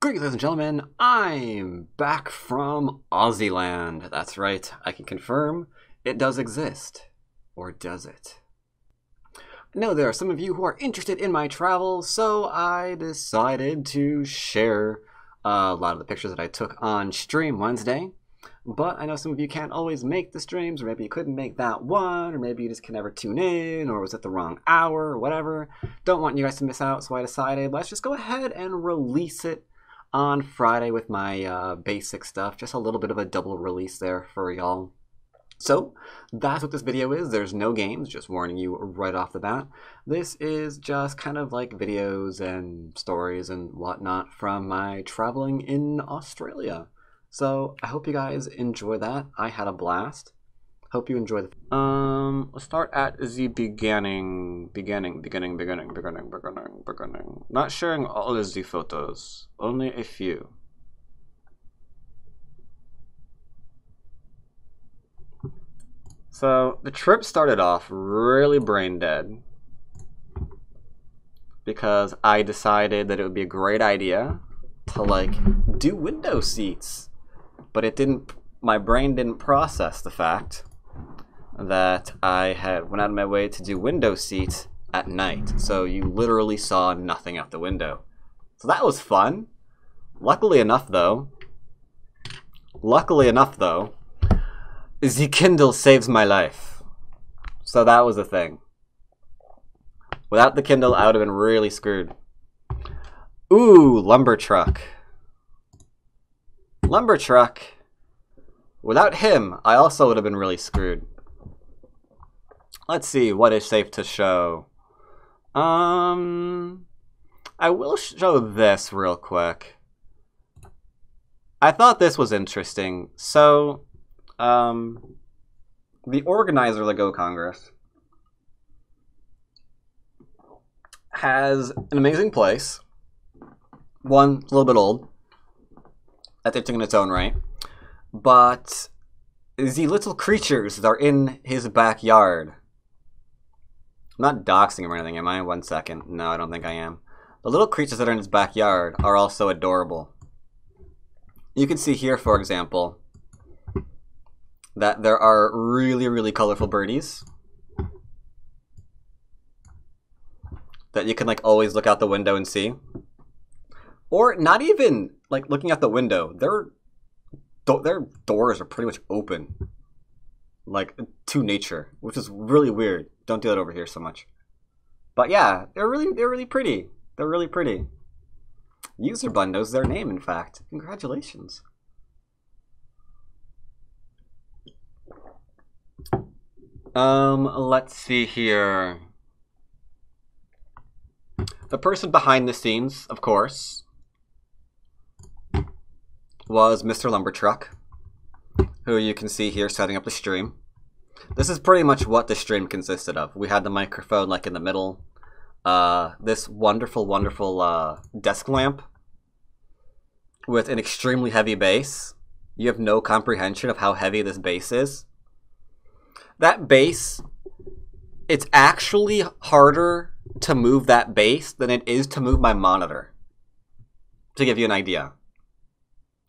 Greetings, ladies and gentlemen. I'm back from Aussie land. That's right, I can confirm it does exist. Or does it? I know there are some of you who are interested in my travels, so I decided to share a lot of the pictures that I took on stream Wednesday. But I know some of you can't always make the streams, or maybe you couldn't make that one, or maybe you just can never tune in, or was at the wrong hour, or whatever. Don't want you guys to miss out, so I decided let's just go ahead and release it on Friday with my basic stuff. Just a little bit of a double release there for y'all. So that's what this video is. There's no games, just warning you right off the bat. This is just kind of like videos and stories and whatnot from my traveling in Australia. So I hope you guys enjoy that. I had a blast. Hope you enjoy the... Let's start at the beginning. Not sharing all of the photos, only a few. So the trip started off really brain dead because I decided that it would be a great idea to like do window seats, but it didn't. My brain didn't process the fact that I had went out of my way to do window seats at night, so you literally saw nothing out the window. So that was fun. Luckily enough though, the Kindle saves my life. So that was the thing. Without the Kindle, I would have been really screwed. Ooh, lumber truck. Lumber truck. Without him, I also would have been really screwed. Let's see what is safe to show. I will show this real quick. I thought this was interesting. So, the organizer of the Go Congress has an amazing place. One, a little bit old. That's interesting in its own right. But the little creatures that are in his backyard. I'm not doxing him or anything, am I? 1 second. No, I don't think I am. The little creatures that are in his backyard are also adorable. You can see here, for example, that there are really, really colorful birdies that you can like always look out the window and see. Or not even like looking out the window. Their doors are pretty much open, like to nature, which is really weird. Don't do that over here so much. But yeah, they're really pretty. They're really pretty. User Bun knows their name, in fact. Congratulations. Let's see here. The person behind the scenes, of course, was Mr. Lumber Truck, who you can see here setting up the stream. This is pretty much what the stream consisted of. We had the microphone like in the middle. This wonderful desk lamp with an extremely heavy bass. You have no comprehension of how heavy this bass is. That bass, it's actually harder to move that bass than it is to move my monitor. To give you an idea.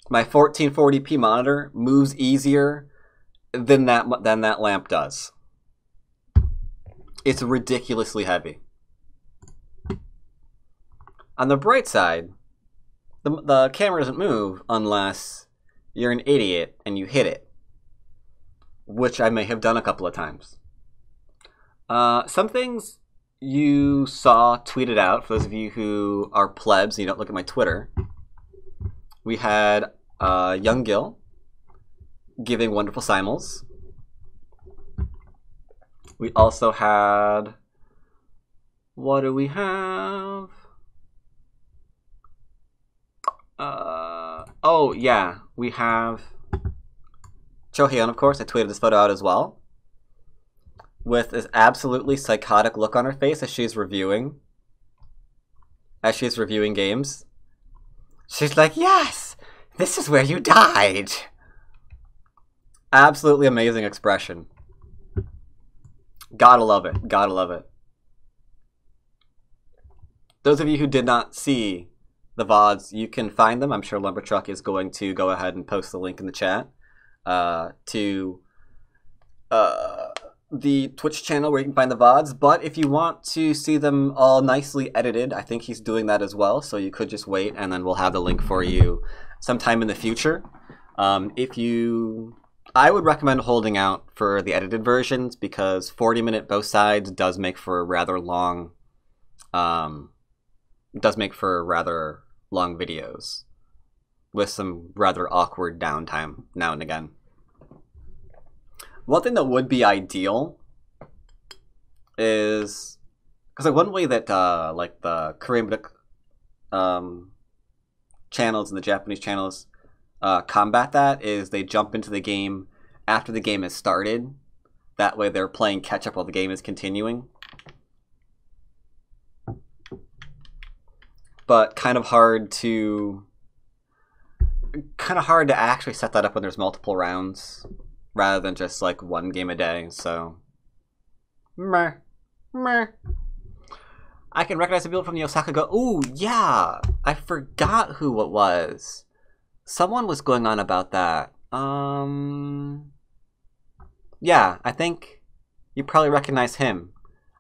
My 1440p monitor moves easier than that lamp does. It's ridiculously heavy. On the bright side, the camera doesn't move unless you're an idiot and you hit it, which I may have done a couple of times. Some things you saw tweeted out, for those of you who are plebs and you don't look at my Twitter. We had Young Gil giving wonderful simul's. We also had... What do we have? Oh, yeah. We have Chohyun, of course. I tweeted this photo out as well. With this absolutely psychotic look on her face as she's reviewing. As she's reviewing games. She's like, yes! This is where you died! Absolutely amazing expression. Gotta love it. Gotta love it. Those of you who did not see the VODs, you can find them. I'm sure Lumbertruck is going to go ahead and post the link in the chat to the Twitch channel where you can find the VODs. But if you want to see them all nicely edited, I think he's doing that as well. So you could just wait, and then we'll have the link for you sometime in the future. I would recommend holding out for the edited versions, because 40-minute both sides does make for rather long videos with some rather awkward downtime now and again. One thing that would be ideal is, because like one way that like the Korean channels and the Japanese channels combat that is they jump into the game after the game has started. That way they're playing catch up while the game is continuing. But kind of hard to actually set that up when there's multiple rounds rather than just like one game a day. So meh. I can recognize the people from the Osaka Go. Ooh, yeah, I forgot who it was. Someone was going on about that. Yeah, I think you probably recognize him.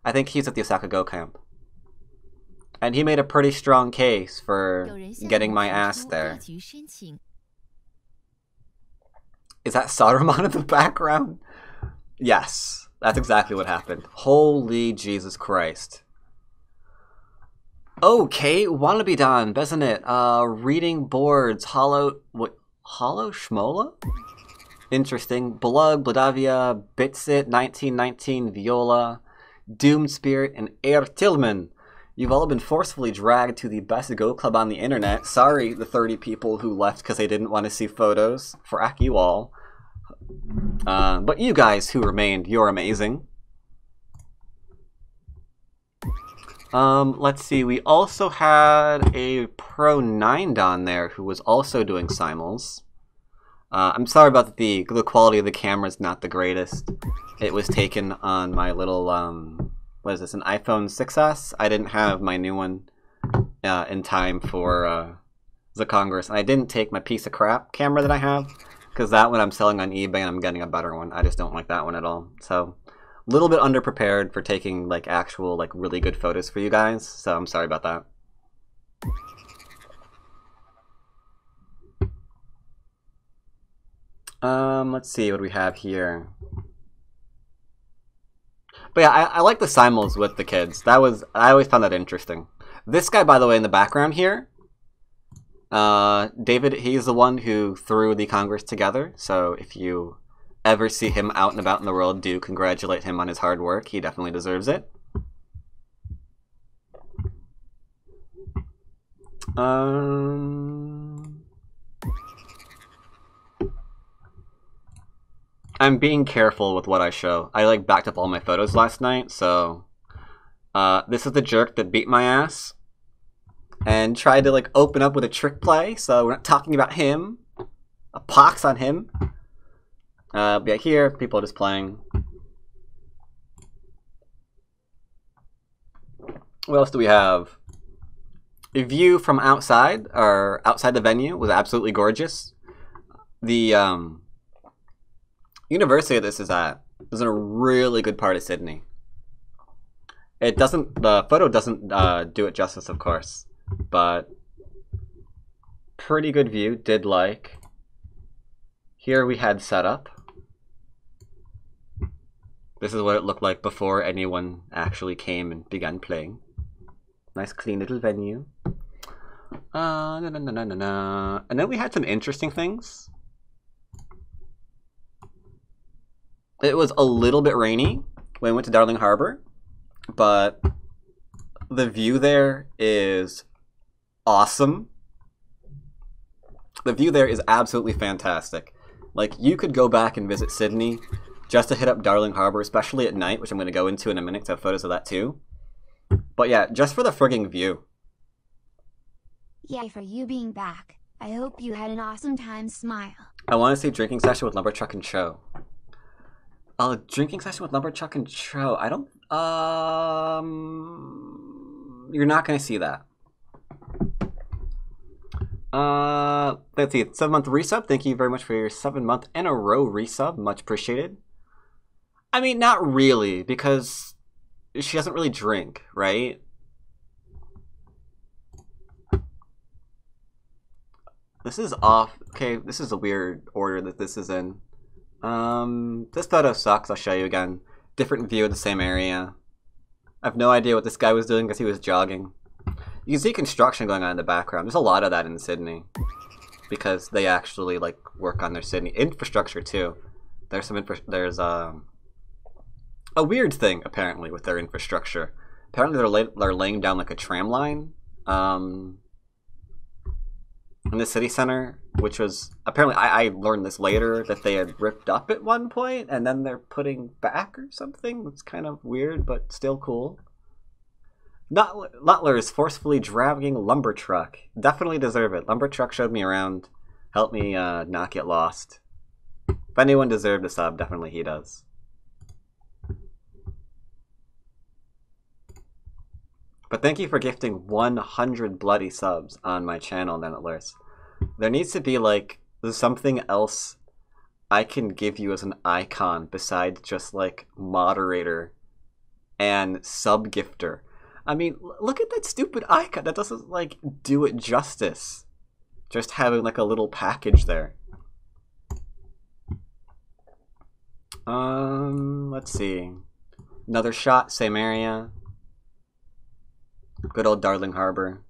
I think he's at the Osaka Go camp. And he made a pretty strong case for getting my ass there. Is that Saruman in the background? Yes, that's exactly what happened. Holy Jesus Christ. Okay, wannabe done, doesn't it? Reading boards, Hollow Schmola? Interesting. Blug, Bladavia, Bitsit, 1919, Viola, Doomed Spirit, and Air Tillman. You've all been forcefully dragged to the best Go club on the internet. Sorry, the 30 people who left because they didn't want to see photos. Frack you all. But you guys who remained, you're amazing. Let's see, we also had a Pro 9 down there who was also doing simuls. I'm sorry about the quality of the camera is not the greatest. It was taken on my little, what is this, an iPhone 6S? I didn't have my new one in time for the Congress. And I didn't take my piece of crap camera that I have, because that one I'm selling on eBay and I'm getting a better one. I just don't like that one at all. So, a little bit underprepared for taking like actual like really good photos for you guys. So I'm sorry about that. Let's see what we have here. But yeah, I like the simuls with the kids. I always found that interesting. This guy, by the way, in the background here, David, he's the one who threw the Congress together. So if you ever see him out and about in the world, do congratulate him on his hard work. He definitely deserves it. I'm being careful with what I show. I like backed up all my photos last night, so this is the jerk that beat my ass and tried to like open up with a trick play. So we're not talking about him. A pox on him. But yeah, here people are just playing. What else do we have? A view from outside, or outside the venue, was absolutely gorgeous. The university this is in a really good part of Sydney. The photo doesn't do it justice, of course, but pretty good view. Did like. Here we had setup. This is what it looked like before anyone actually came and began playing. Nice clean little venue. And then we had some interesting things. It was a little bit rainy when we went to Darling Harbour, but the view there is awesome. The view there is absolutely fantastic. Like, you could go back and visit Sydney just to hit up Darling Harbour, especially at night, which I'm going to go into in a minute to have photos of that too. But yeah, just for the frigging view. Yay for you being back. I hope you had an awesome time. Smile. I want to see drinking session with Lumberchuck and Cho. Drinking session with Lumberchuck and Cho. I don't... You're not going to see that. Let's see, 7-month resub. Thank you very much for your 7-month in a row resub. Much appreciated. I mean, not really, because she doesn't really drink, right? This is off. Okay, this is a weird order that this is in. This photo sucks. I'll show you again. Different view of the same area. I have no idea what this guy was doing because he was jogging. You can see construction going on in the background. There's a lot of that in Sydney because they actually like work on their Sydney infrastructure too. There's there's a weird thing apparently with their infrastructure. Apparently they're laying down like a tram line in the city center, which was apparently I learned this later that they had ripped up at one point and then they're putting back or something. It's kind of weird but still cool. Lutler is forcefully dragging lumber truck. Definitely deserve it. Lumber truck showed me around, helped me not get lost. If anyone deserved a sub, definitely he does. But thank you for gifting 100 bloody subs on my channel, Netlers. There needs to be like something else I can give you as an icon besides just like moderator and sub gifter. I mean, look at that stupid icon. That doesn't like do it justice. Just having like a little package there. Let's see. Another shot, same area. Good old Darling Harbour.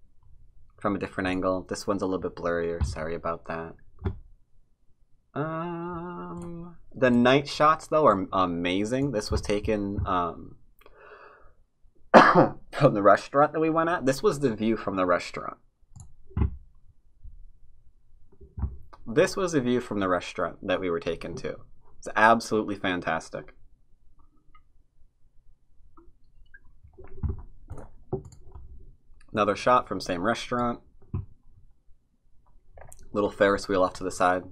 From a different angle. This one's a little bit blurrier. Sorry about that. The night shots though are amazing. This was taken from the restaurant that we went at. This was the view from the restaurant. This was the view from the restaurant that we were taken to. It's absolutely fantastic. Another shot from same restaurant. Little Ferris wheel off to the side.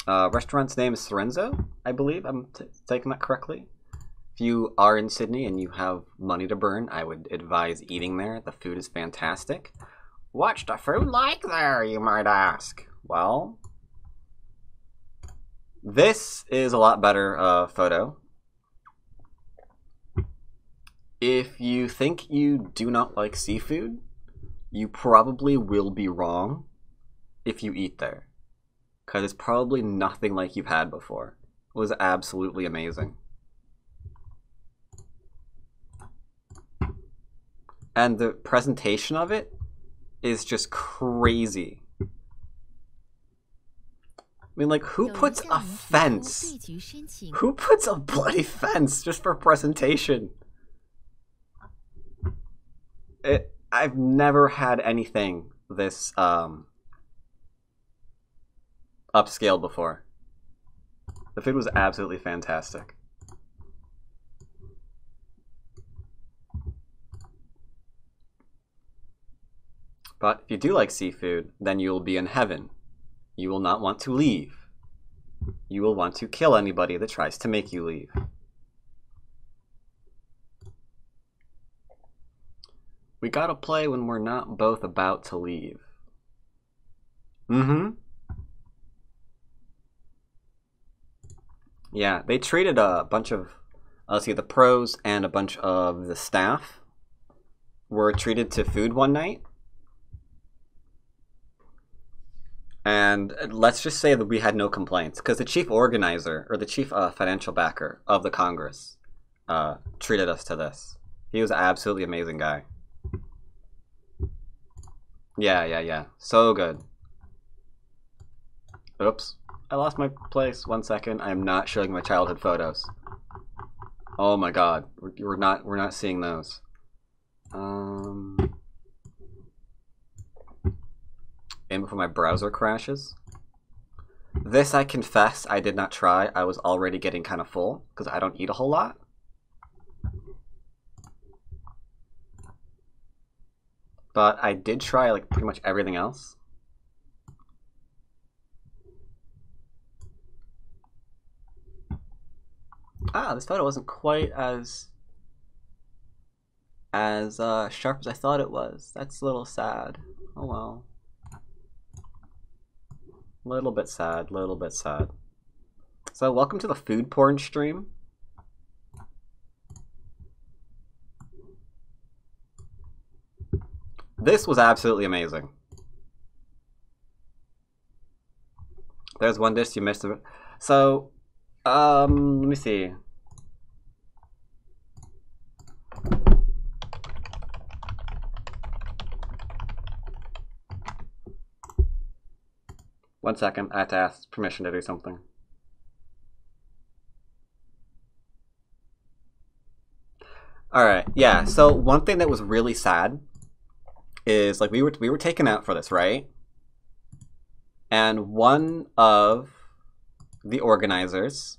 Restaurant's name is Sorenzo, I believe. I'm taking that correctly. If you are in Sydney and you have money to burn, I would advise eating there. The food is fantastic. What's the food like there, you might ask? Well, this is a lot better photo. If you think you do not like seafood, you probably will be wrong if you eat there. Because it's probably nothing like you've had before. It was absolutely amazing. And the presentation of it is just crazy. I mean, like, who puts a fence? Who puts a bloody fence just for presentation? I've never had anything this upscaled before. The food was absolutely fantastic. But if you do like seafood, then you will be in heaven. You will not want to leave. You will want to kill anybody that tries to make you leave. We gotta play when we're not both about to leave. Yeah, they treated a bunch of, let's see, the pros and a bunch of the staff were treated to food one night. And let's just say that we had no complaints because the chief organizer or the chief financial backer of the Congress treated us to this. He was an absolutely amazing guy. Yeah. So good. Oops. I lost my place. 1 second. I am not showing my childhood photos. Oh my god. We're not seeing those. And before my browser crashes. This, I confess, I did not try. I was already getting kind of full because I don't eat a whole lot. But I did try like pretty much everything else. This photo wasn't quite as sharp as I thought it was. That's a little sad. Oh well. Little bit sad, little bit sad. So welcome to the food porn stream. This was absolutely amazing. There's one dish you missed. So, let me see. One second, I have to ask permission to do something. Alright, yeah, so one thing that was really sad is, like, we were taken out for this, right? And one of the organizers,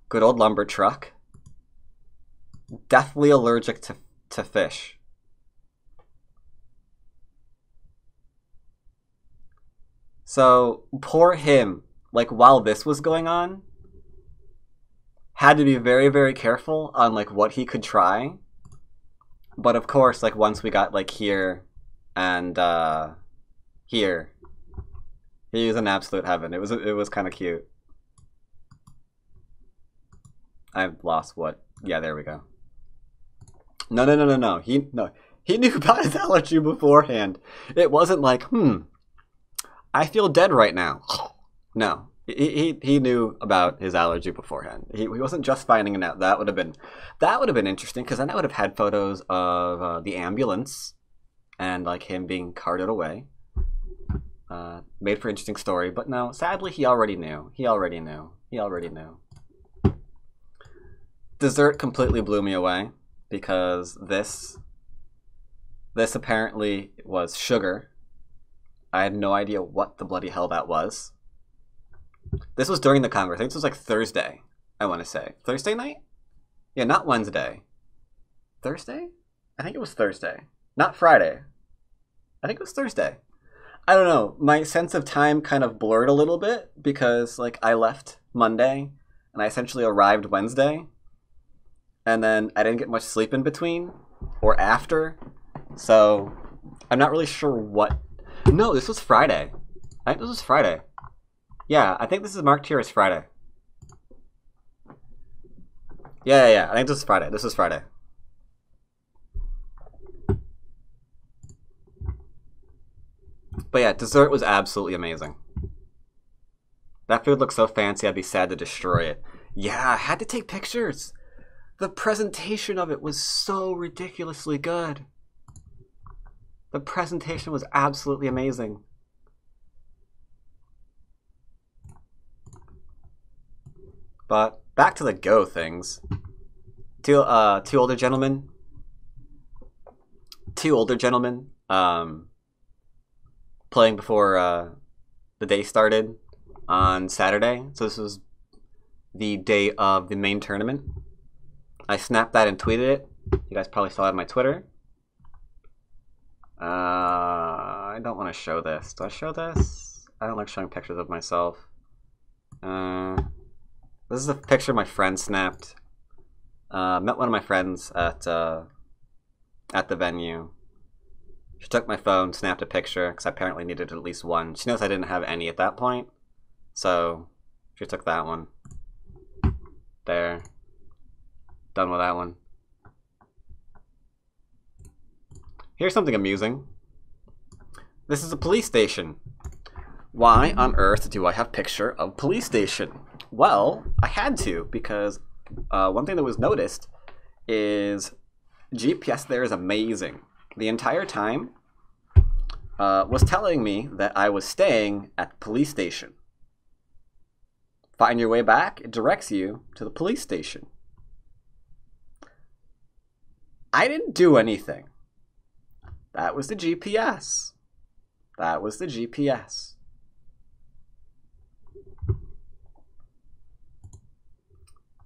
good old lumber truck, deathly allergic to fish. So poor him, like, while this was going on, had to be very, very careful on, like, what he could try. But of course, like, once we got, like, here and here, he was in absolute heaven. It was kind of cute. I've lost what? Yeah, there we go. No. He knew about his allergy beforehand. It wasn't like, I feel dead right now. No, he knew about his allergy beforehand. He wasn't just finding it out. That would have been interesting, because then I would have had photos of the ambulance and, like, him being carted away. Made for an interesting story, but no, sadly he already knew. He already knew. Dessert completely blew me away, because this apparently was sugar. I had no idea what the bloody hell that was. This was during the Congress. I think this was like Thursday, I want to say. Thursday night? Yeah, not Wednesday. Thursday? I think it was Thursday. Not Friday. I think it was Thursday. I don't know. My sense of time kind of blurred a little bit, because, like, I left Monday and I essentially arrived Wednesday. And then I didn't get much sleep in between or after. So I'm not really sure what. No, this was Friday. I think this was Friday. Yeah, I think this is marked here as Friday. Yeah. I think this is Friday. This is Friday. But yeah, dessert was absolutely amazing. That food looked so fancy, I'd be sad to destroy it. Yeah, I had to take pictures. The presentation of it was so ridiculously good. The presentation was absolutely amazing. But back to the Go things. Two older gentlemen, playing before the day started on Saturday. So this was the day of the main tournament. I snapped that and tweeted it. You guys probably saw it on my Twitter. I don't want to show this. Do I show this? I don't like showing pictures of myself. This is a picture my friend snapped. Met one of my friends at the venue. She took my phone, snapped a picture, because I apparently needed at least one. She knows I didn't have any at that point, so she took that one. There. Done with that one. Here's something amusing. This is a police station. Why on earth do I have a picture of police station? Well, I had to, because one thing that was noticed is GPS there is amazing. The entire time was telling me that I was staying at the police station. Find your way back, it directs you to the police station. I didn't do anything. That was the GPS. That was the GPS.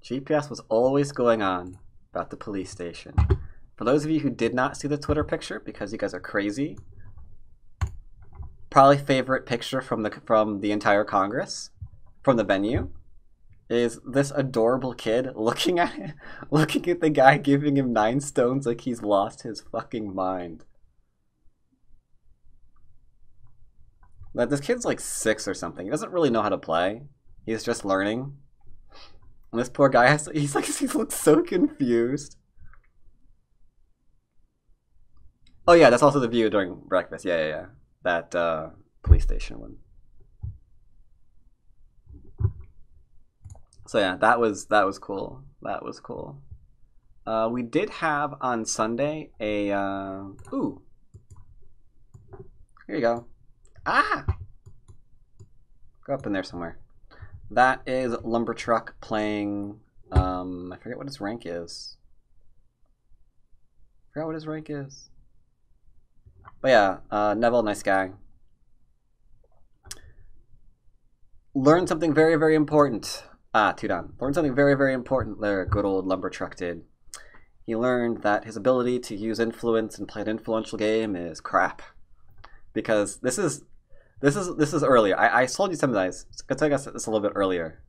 GPS was always going on about the police station. For those of you who did not see the Twitter picture, because you guys are crazy, probably favorite picture from the entire Congress, from the venue, is this adorable kid looking at the guy giving him 9 stones like he's lost his fucking mind. Like, this kid's like 6 or something. He doesn't really know how to play. He's just learning. And this poor guy he looks so confused. Oh yeah, that's also the view during breakfast. Yeah. That police station one. So yeah, that was cool. That was cool. We did have on Sunday a ooh. Here you go. Ah! Go up in there somewhere. That is Lumber Truck playing I forget what his rank is. But yeah, Neville, nice guy. Learned something very, very important. Tudon. Learned something very, very important there, good old Lumber Truck did. He learned that his ability to use influence and play an influential game is crap. Because this is earlier. I told you some of these. I told you this a little bit earlier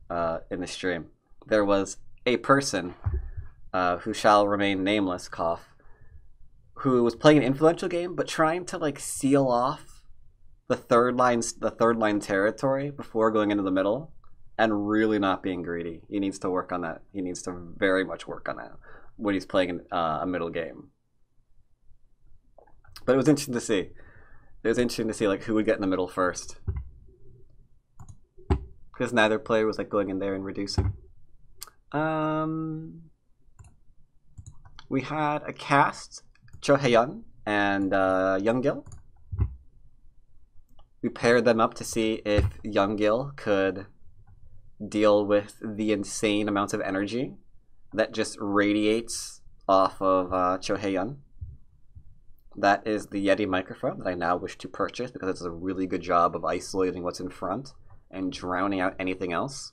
in the stream. There was a person who shall remain nameless, cough, who was playing an influential game, but trying to like seal off the third line territory before going into the middle, and really not being greedy. He needs to work on that. He needs to very much work on that when he's playing a middle game. But it was interesting to see. It was interesting to see like who would get in the middle first, because neither player was like going in there and reducing. We had a cast, Cho Hae-yeon and Young-gil. We paired them up to see if Young-gil could deal with the insane amounts of energy that just radiates off of Cho Hae-yeon. That is the Yeti microphone that I now wish to purchase because it does a really good job of isolating what's in front and drowning out anything else.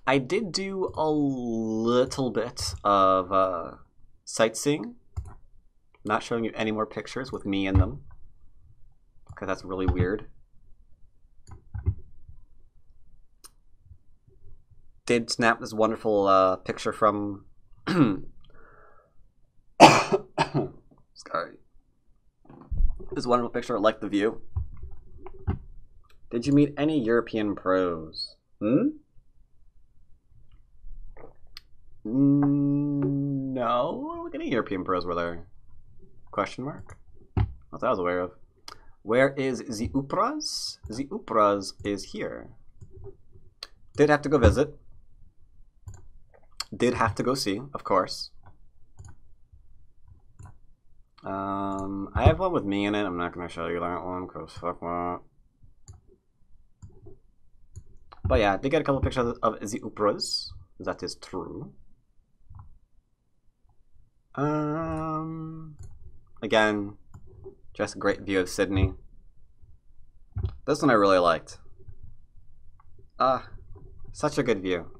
I did do a little bit of sightseeing. Not showing you any more pictures with me in them, because that's really weird. Did snap this wonderful picture from sorry. This wonderful picture, I like the view. Did you meet any European pros? No. What any European pros were there? Question mark? Not that I was aware of. Where is the Upras? The Upras is here. Did have to go visit. Did have to go see, of course. I have one with me in it. I'm not going to show you that one because fuck what. But yeah, I did get a couple of pictures of the Upras. That is true. Again, just a great view of Sydney. This one I really liked. Such a good view.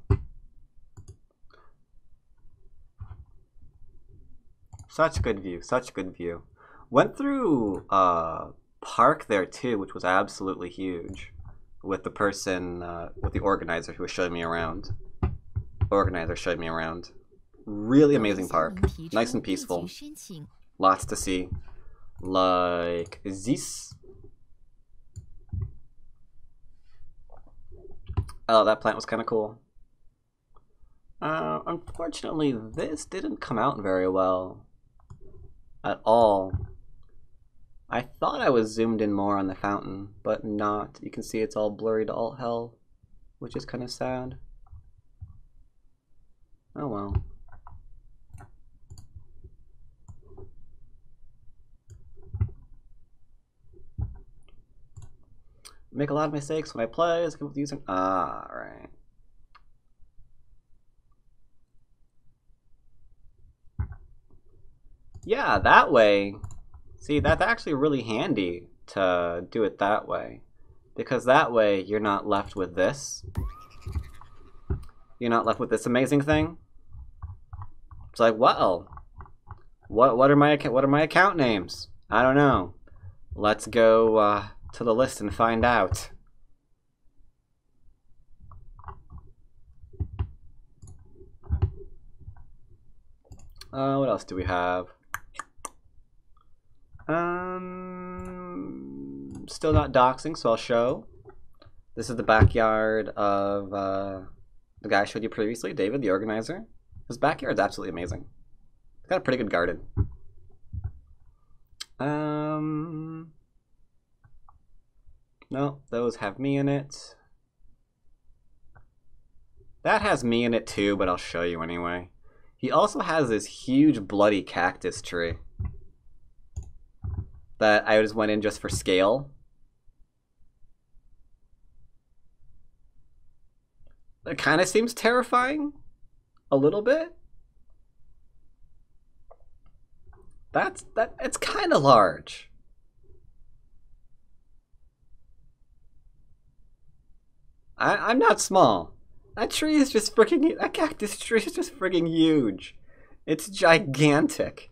Such good view, such good view. Went through park there too, which was absolutely huge. With the person, with the organizer who was showing me around. Organizer showed me around. Really amazing park. Nice and peaceful. Lots to see. Like this. Oh, that plant was kind of cool. Unfortunately, this didn't come out very well at all. I thought I was zoomed in more on the fountain, but not. You can see it's all blurry to all hell, which is kind of sad. Oh well. Make a lot of mistakes when I play. It's good with using. Right. Yeah, that way. See, that's actually really handy to do it that way, because that way you're not left with this. You're not left with this amazing thing. It's like, well, what are my account names? I don't know. Let's go to the list and find out. What else do we have? Still not doxing, so I'll show. This is the backyard of the guy I showed you previously, David, the organizer. His backyard's absolutely amazing. He's got a pretty good garden. No, those have me in it. That has me in it too, but I'll show you anyway. He also has this huge bloody cactus tree that I just went in just for scale. It kind of seems terrifying, a little bit. It's kind of large. I'm not small. That tree is just freaking. That cactus tree is just freaking huge. It's gigantic.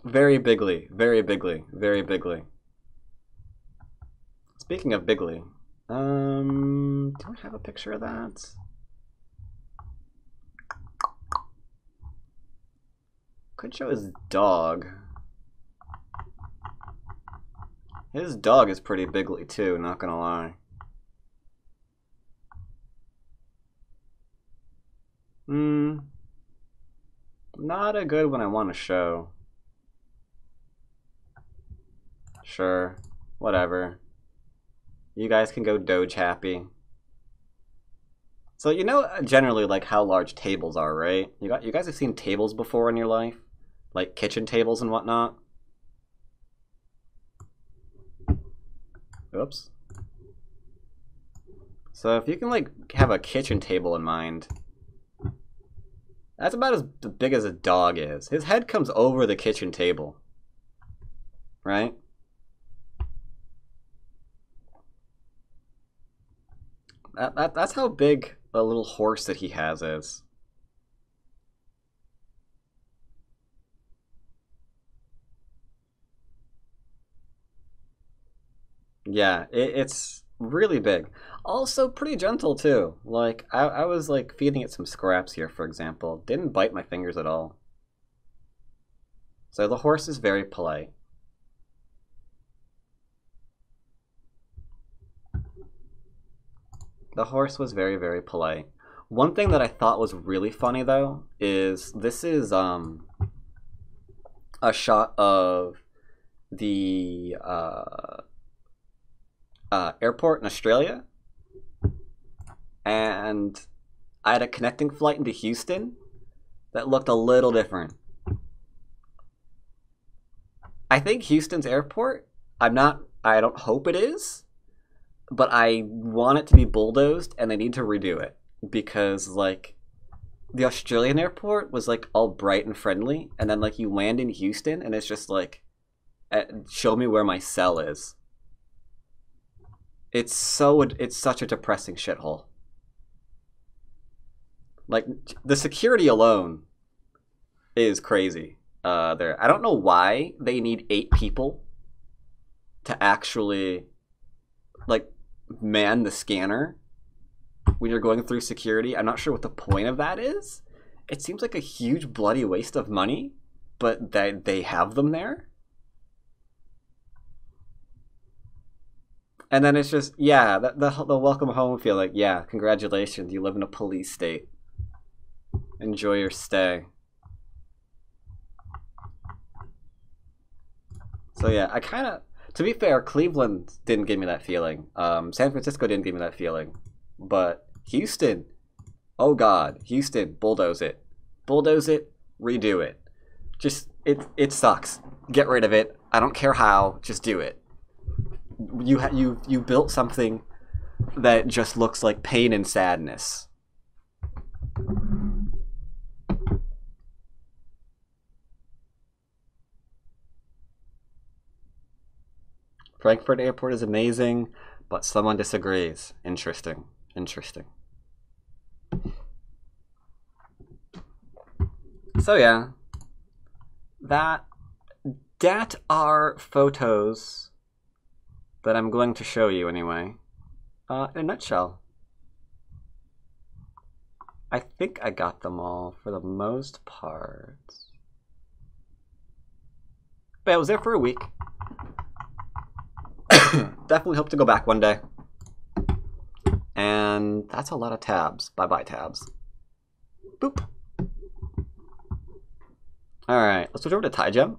Very bigly, very bigly, very bigly. Speaking of bigly, do I have a picture of that? Could show his dog. His dog is pretty bigly too, not gonna lie. Not a good one I want to show. Sure, whatever. You guys can go Doge happy. So you know generally like how large tables are, right? You guys have seen tables before in your life? Like kitchen tables and whatnot? Oops. So if you can like have a kitchen table in mind, that's about as big as a dog is. His head comes over the kitchen table, right? That's how big the little horse that he has is. Yeah, it's really big. Also pretty gentle too. Like I was like feeding it some scraps here, for example. Didn't bite my fingers at all. So the horse is very polite. The horse was very, very polite. One thing that I thought was really funny though is this is a shot of the airport in Australia, and I had a connecting flight into Houston that looked a little different. I think Houston's airport, I don't hope it is, but I want it to be bulldozed and they need to redo it because like the Australian airport was like all bright and friendly, and then like you land in Houston and it's just like, show me where my cell is. It's such a depressing shithole. Like the security alone is crazy. There, I don't know why they need 8 people to actually like man the scanner when you're going through security. I'm not sure what the point of that is. It seems like a huge bloody waste of money, but they have them there. And then it's just, yeah, the welcome home feel like, yeah, congratulations, you live in a police state. Enjoy your stay. So yeah, I kind of, to be fair, Cleveland didn't give me that feeling. San Francisco didn't give me that feeling. But Houston, oh god, Houston, bulldoze it. Bulldoze it, redo it. Just, it sucks. Get rid of it. I don't care how, just do it. You built something that just looks like pain and sadness. Frankfurt Airport is amazing, but someone disagrees. Interesting. Interesting. So yeah, that are photos that I'm going to show you anyway, in a nutshell. I think I got them all for the most part. But I was there for a week. Definitely hope to go back one day. And that's a lot of tabs. Bye-bye, tabs. Boop. Alright, let's switch over to Tie Gem.